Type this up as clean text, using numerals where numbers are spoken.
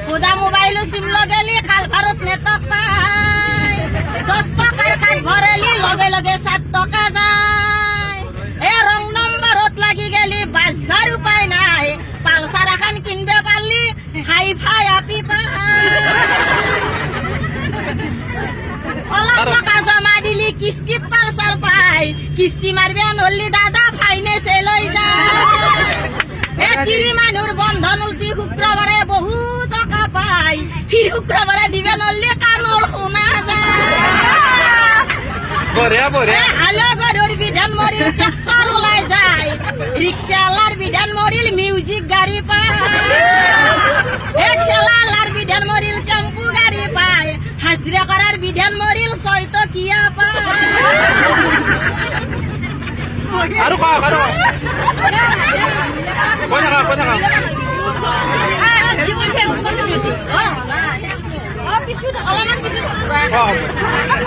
পুদা mobile সিম লগেলি কাল ভারত নেটক পাই 10 টাকার কাজ ভরেলি লগে লগে 7 টাকা যায় এ রং নম্বরত লাগি গেলি বাজবার উপায় নাই পালসার এখন কিনবে পারলি হাই ফাই আপি পাই অলপ টাকা জমা দিলি কিস্তিত পালসার পাই কিস্তি মারবে নলি দাদা ফাইনেন্স লই যায় এ চিরি মানুর বন্ধন উচি শুক্রবারে বহু টাকা পাই ফির শুক্রবারে দিবে নলি কানর শোনা যায় আলো গরুর বিধান মরিল ট্রাক্টর ওলাই যায় রিক্সাওয়ালার বিধান মরিল মিউজিক গাড়ি পায় এ ঠেলাওয়ালার বিধান মরিল টেম্পু গাড়ি পায় হাজিরা করার বিধান মরিল 6 টকিয়া পায় আৰু কওক আৰু কৈ থাকা অলপমান পিছত